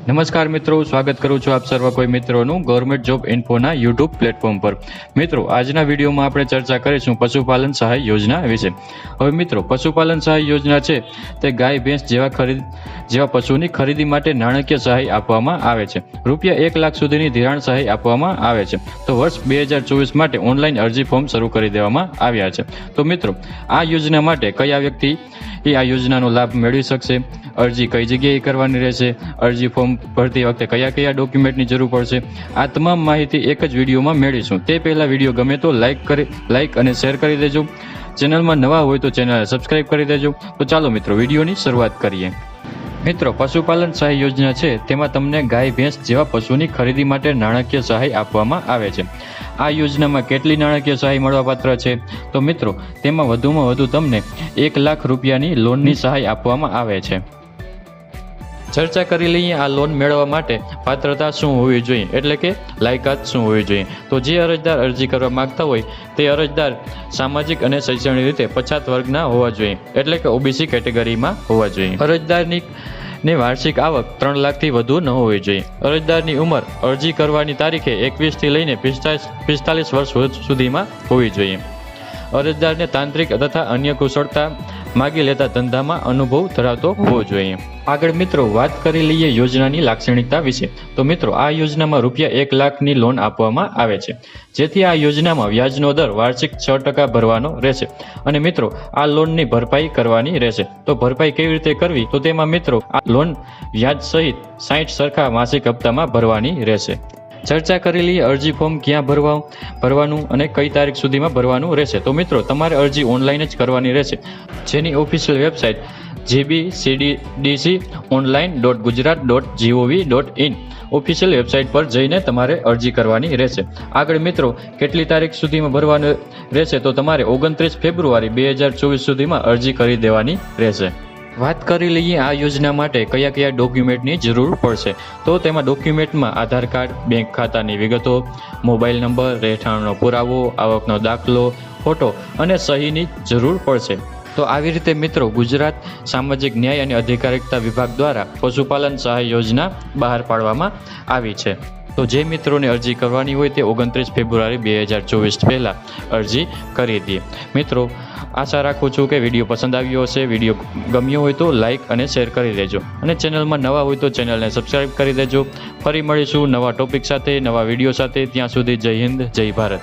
નમસ્કાર મિત્રો, સ્વાગત કરું છું આપ સર્વ કોઈ મિત્રોનું ગવર્મેન્ટ જોબ ઇન્ફોના યુટ્યુબ પ્લેટફોર્મ પર। મિત્રો, આજના વિડીયોમાં આપણે ચર્ચા કરીશું પશુપાલન સહાય યોજના વિશે। હવે મિત્રો, પશુપાલન સહાય યોજના છે તે ગાય ભેંસ જેવા પશુની ખરીદી માટે નાણાકીય સહાય આપવામાં આવે છે। રૂપિયા 1 લાખ સુધીની ધિરાણ સહાય આપવામાં આવે છે। તો વર્ષ 2024 માટે ઓનલાઈન અરજી ફોર્મ શરૂ કરી દેવામાં આવ્યા છે। તો મિત્રો, આ યોજના માટે કયા વ્યક્તિ આ યોજનાનો લાભ મેળવી શકશે, અરજી કઈ જગ્યાએ કરવાની રહેશે, અરજી ફોર્મ ભરતી વખતે કયા કયા ડોક્યુમેન્ટની જરૂર પડશે, આ તમામ માહિતી એક જ વિડીયોમાં મેળવીશું। તે પહેલા વિડીયો ગમે તો લાઈક અને શેર કરી દેજો। ચેનલમાં નવા હોય તો ચેનલને સબસ્ક્રાઇબ કરી દેજો। તો ચાલો મિત્રો, વિડીયોની શરૂઆત કરીએ। મિત્રો, પશુપાલન સહાય યોજના છે તેમાં તમને ગાય ભેંસ જેવા પશુની ખરીદી માટે નાણાકીય સહાય આપવામાં આવે છે। આ યોજનામાં કેટલી નાણાકીય સહાય મળવાપાત્ર છે? તો મિત્રો, તેમાં વધુમાં વધુ તમને 1 લાખ રૂપિયાની લોનની સહાય આપવામાં આવે છે। ચર્ચા કરી લઈએ આ લોન મેળવવા માટે પાત્રતા શું હોવી જોઈએ, એટલે કે લાયકાત શું હોવી જોઈએ। તો જે અરજદાર અરજી કરવા માંગતા હોય તે અરજદાર સામાજિક અને શૈક્ષણિક રીતે પછાત વર્ગના હોવા જોઈએ, એટલે કે ઓબીસી કેટેગરીમાં હોવા જોઈએ। અરજદારની વાર્ષિક આવક 3 લાખથી વધુ ન હોવી જોઈએ। અરજદારની ઉંમર અરજી કરવાની તારીખે 21 થી લઈને 45 વર્ષ સુધીમાં હોવી જોઈએ। અરજદારને તાંત્રિક તથા અન્ય કુશળતા માગી લેતા ધંધામાં અનુભવ ધરાવતો હોવો જોઈએ। આગળ મિત્રો, વાત કરી લઈએ યોજનાની લાક્ષણિકતા વિશે। તો મિત્રો, આ યોજનામાં રૂપિયા 1 લાખની લોન આપવામાં આવે છે, જેથી આ યોજનામાં વ્યાજનો દર વાર્ષિક 6% ભરવાનો રહેશે। અને મિત્રો, આ લોનની ભરપાઈ કરવાની રહેશે। તો ભરપાઈ કેવી રીતે કરવી? તો તેમાં મિત્રો, આ લોન વ્યાજ સહિત 60 સરખા માસિક હપ્તામાં ભરવાની રહેશે। ચર્ચા કરી લઈએ અરજી ફોર્મ ક્યાં ભરવાનું અને કઈ તારીખ સુધીમાં ભરવાનું રહેશે। તો મિત્રો, તમારે અરજી ઓનલાઈન જ કરવાની રહેશે, જેની official website gbcdconline.gujarat.gov.in official website પર જઈને તમારે અરજી કરવાની રહેશે। આગળ મિત્રો, કેટલી તારીખ સુધીમાં ભરવાનું રહેશે? તો તમારે 29 ફેબ્રુઆરી 2024 સુધીમાં અરજી કરી દેવાની રહેશે। વાત કરી લઈએ આ યોજના માટે કયા કયા ડોક્યુમેન્ટની જરૂર પડશે। તો તેમાં ડોક્યુમેન્ટમાં આધાર કાર્ડ, બેંક ખાતાની વિગતો, મોબાઈલ નંબર, રહેઠાણનો પુરાવો, આવકનો દાખલો, ફોટો અને સહીની જરૂર પડશે। તો આવી રીતે મિત્રો, ગુજરાત સામાજિક ન્યાય અને અધિકારિતા વિભાગ દ્વારા પશુપાલન સહાય યોજના બહાર પાડવામાં આવી છે। તો જે મિત્રોને અરજી કરવાની હોય તે 29 ફેબ્રુઆરી 2024 પહેલાં અરજી કરી દે। મિત્રો, આશા રાખું છું કે વિડીયો પસંદ આવ્યો હશે। વિડીયો ગમ્યો હોય તો લાઇક અને શેર કરી દેજો, અને ચેનલમાં નવા હોય તો ચેનલને સબસ્ક્રાઈબ કરી દેજો। ફરી મળીશું નવા ટોપિક સાથે, નવા વિડીયો સાથે। ત્યાં સુધી જય હિન્દ, જય ભારત।